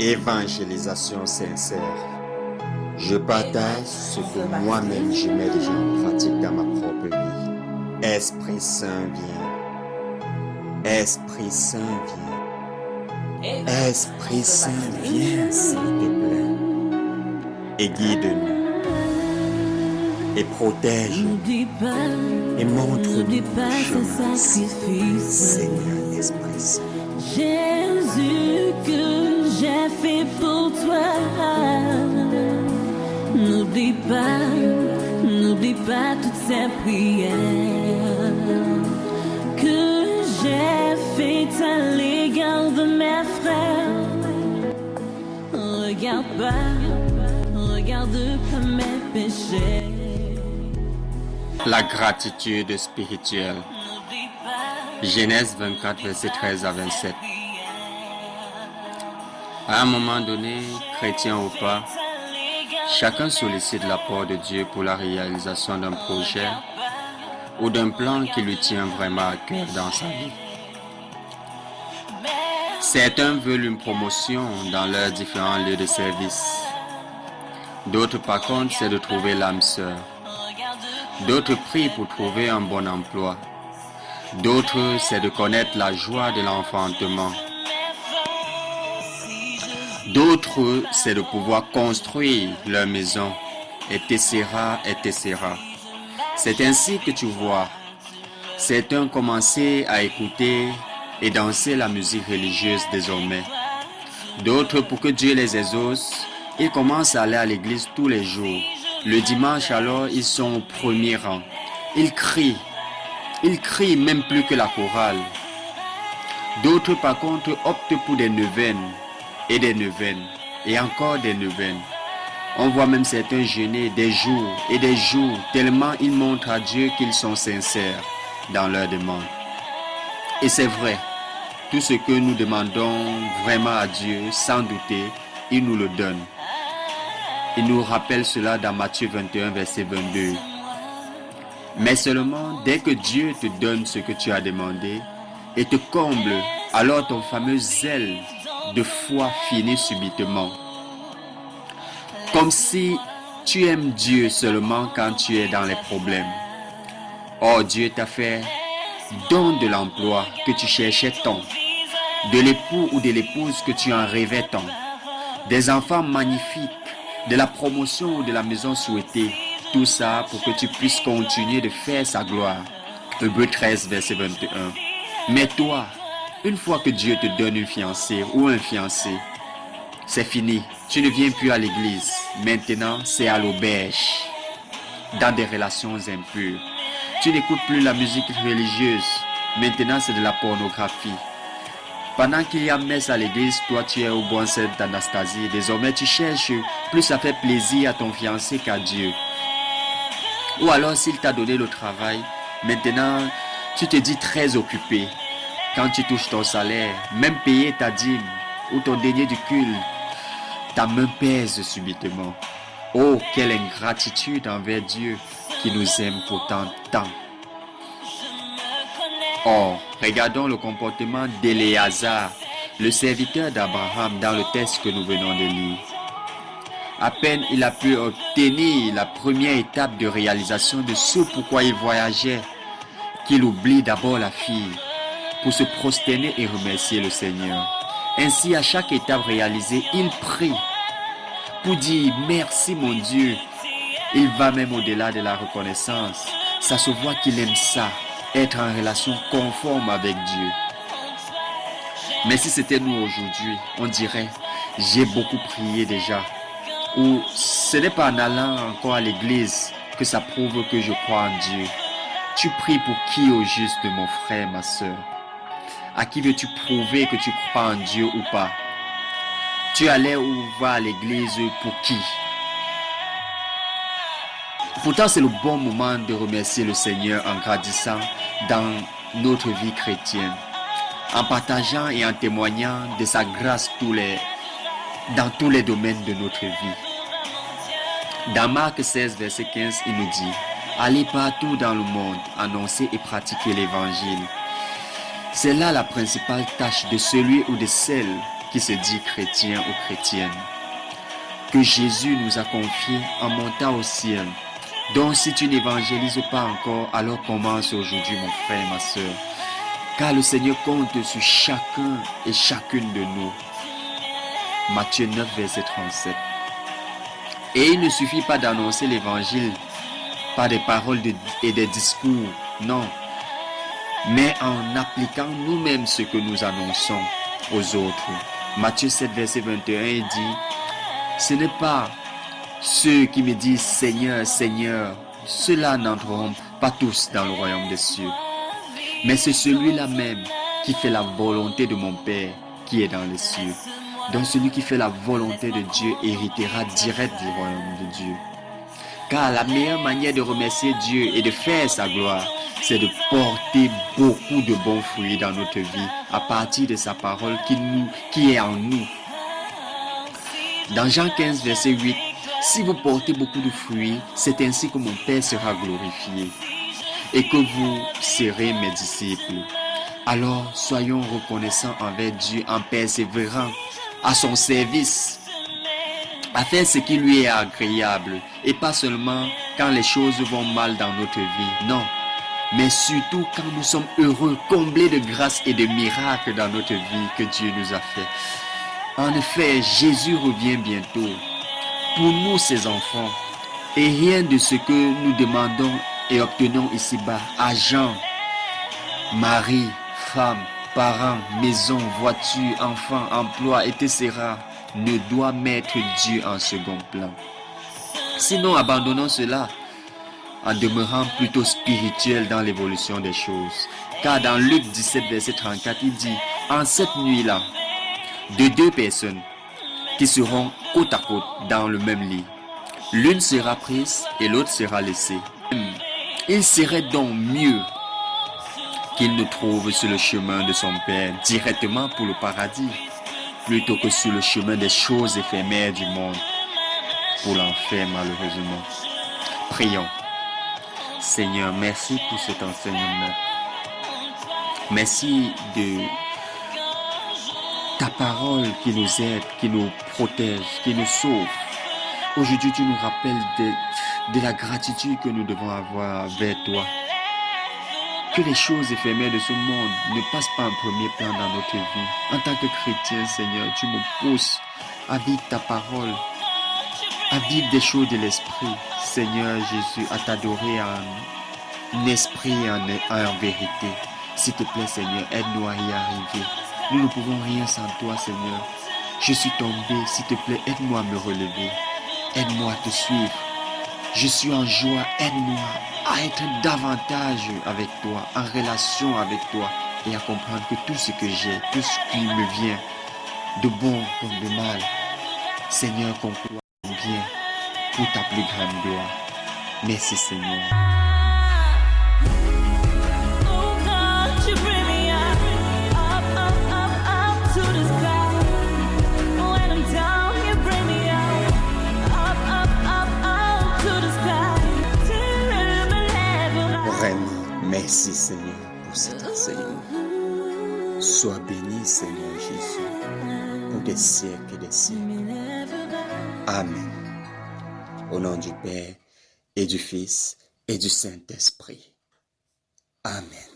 Évangélisation sincère. Je partage ce que moi-même je mets déjà en pratique dans ma propre vie. Esprit Saint vient. Esprit Saint vient. Esprit Saint vient, s'il te plaît. Et guide-nous. Et protège-nous. Et montre-nous le chemin. Seigneur Esprit Saint. Jésus, que j'ai fait pour toi. N'oublie pas toutes ces prières que j'ai faites à l'égard de mes frères. Regarde pas mes péchés. La gratitude spirituelle. Genèse 24, versets 13 à 27. À un moment donné, chrétien ou pas, chacun sollicite l'apport de Dieu pour la réalisation d'un projet ou d'un plan qui lui tient vraiment à cœur dans sa vie. Certains veulent une promotion dans leurs différents lieux de service. D'autres, par contre, c'est de trouver l'âme sœur. D'autres prient pour trouver un bon emploi. D'autres, c'est de connaître la joie de l'enfantement. D'autres, c'est de pouvoir construire leur maison, etc., etc. C'est ainsi que tu vois. Certains commencent à écouter et danser la musique religieuse désormais. D'autres, pour que Dieu les exauce, ils commencent à aller à l'église tous les jours. Le dimanche, alors, ils sont au premier rang. Ils crient même plus que la chorale. D'autres, par contre, optent pour des neuvaines et des neuvaines et encore des neuvaines. On voit même certains jeûner des jours et des jours tellement ils montrent à Dieu qu'ils sont sincères dans leurs demandes. Et c'est vrai, tout ce que nous demandons vraiment à Dieu, sans douter, il nous le donne. Il nous rappelle cela dans Matthieu 21, verset 22. Mais seulement dès que Dieu te donne ce que tu as demandé et te comble, alors ton fameux zèle de foi finit subitement. Comme si tu aimes Dieu seulement quand tu es dans les problèmes. Or, Dieu t'a fait don de l'emploi que tu cherchais tant, de l'époux ou de l'épouse que tu en rêvais tant, des enfants magnifiques, de la promotion ou de la maison souhaitée. Tout ça pour que tu puisses continuer de faire sa gloire. Hébreux 13, verset 21. Mais toi, une fois que Dieu te donne une fiancée ou un fiancé, c'est fini. Tu ne viens plus à l'église. Maintenant, c'est à l'auberge, dans des relations impures. Tu n'écoutes plus la musique religieuse. Maintenant, c'est de la pornographie. Pendant qu'il y a messe à l'église, toi tu es au bon Sainte Anastasie. Désormais, tu cherches plus à faire plaisir à ton fiancé qu'à Dieu. Ou alors, s'il t'a donné le travail, maintenant, tu te dis très occupé. Quand tu touches ton salaire, même payer ta dîme ou ton denier du culte, ta main pèse subitement. Oh, quelle ingratitude envers Dieu qui nous aime pourtant tant. Or, regardons le comportement d'Éléazar, le serviteur d'Abraham dans le texte que nous venons de lire. À peine il a pu obtenir la première étape de réalisation de ce pourquoi il voyageait, qu'il oublie d'abord la fille pour se prosterner et remercier le Seigneur. Ainsi, à chaque étape réalisée, il prie pour dire merci mon Dieu. Il va même au-delà de la reconnaissance. Ça se voit qu'il aime ça, être en relation conforme avec Dieu. Mais si c'était nous aujourd'hui, on dirait j'ai beaucoup prié déjà. Ou ce n'est pas en allant encore à l'église que ça prouve que je crois en Dieu. Tu pries pour qui au juste, mon frère, ma soeur? À qui veux-tu prouver que tu crois en Dieu ou pas? Tu allais ou vas à l'église pour qui? Pourtant, c'est le bon moment de remercier le Seigneur en grandissant dans notre vie chrétienne, en partageant et en témoignant de sa grâce dans tous les domaines de notre vie. Dans Marc 16, verset 15, il nous dit « Allez partout dans le monde, annoncer et pratiquer l'évangile. » C'est là la principale tâche de celui ou de celle qui se dit chrétien ou chrétienne, que Jésus nous a confié en montant au ciel. Donc si tu n'évangélises pas encore, alors commence aujourd'hui mon frère et ma soeur. Car le Seigneur compte sur chacun et chacune de nous. Matthieu 9, verset 37. Et il ne suffit pas d'annoncer l'évangile par des paroles et des discours, non. Mais en appliquant nous-mêmes ce que nous annonçons aux autres. Matthieu 7, verset 21, il dit, ce n'est pas ceux qui me disent Seigneur, Seigneur, ceux-là n'entreront pas tous dans le royaume des cieux. Mais c'est celui-là même qui fait la volonté de mon Père qui est dans les cieux. Donc celui qui fait la volonté de Dieu héritera direct du royaume de Dieu. Car la meilleure manière de remercier Dieu et de faire sa gloire, c'est de porter beaucoup de bons fruits dans notre vie à partir de sa parole qui est en nous. Dans Jean 15, verset 8, si vous portez beaucoup de fruits, c'est ainsi que mon Père sera glorifié et que vous serez mes disciples. Alors soyons reconnaissants envers Dieu en persévérant à son service, à faire ce qui lui est agréable et pas seulement quand les choses vont mal dans notre vie, non, mais surtout quand nous sommes heureux, comblés de grâce et de miracles dans notre vie que Dieu nous a fait. En effet, Jésus revient bientôt pour nous ses enfants et rien de ce que nous demandons et obtenons ici-bas, argent, mari, femme, parents, maison, voiture, enfants, emploi, etc. ne doit mettre Dieu en second plan. Sinon, abandonnons cela en demeurant plutôt spirituel dans l'évolution des choses. Car dans Luc 17, verset 34, il dit, en cette nuit-là, de deux personnes qui seront côte à côte dans le même lit, l'une sera prise et l'autre sera laissée. Il serait donc mieux qu'il ne trouve sur le chemin de son Père directement pour le paradis, plutôt que sur le chemin des choses éphémères du monde, pour l'enfer malheureusement. Prions. Seigneur, merci pour cet enseignement. Merci de ta parole qui nous aide, qui nous protège, qui nous sauve. Aujourd'hui, tu nous rappelles de la gratitude que nous devons avoir vers toi. Que les choses éphémères de ce monde ne passent pas en premier plan dans notre vie. En tant que chrétien, Seigneur, tu me pousses à vivre ta parole, à vivre des choses de l'esprit. Seigneur Jésus, à t'adorer en esprit et en vérité. S'il te plaît, Seigneur, aide-nous à y arriver. Nous ne pouvons rien sans toi, Seigneur. Je suis tombé, s'il te plaît, aide-moi à me relever. Aide-moi à te suivre. Je suis en joie, aide-moi à être davantage avec toi, en relation avec toi et à comprendre que tout ce que j'ai, tout ce qui me vient, de bon comme de mal, Seigneur, concourt bien pour ta plus grande gloire. Merci, Seigneur. Vraiment, merci Seigneur pour cet enseignement. Sois béni Seigneur Jésus pour des siècles et des siècles. Amen. Au nom du Père et du Fils et du Saint-Esprit. Amen.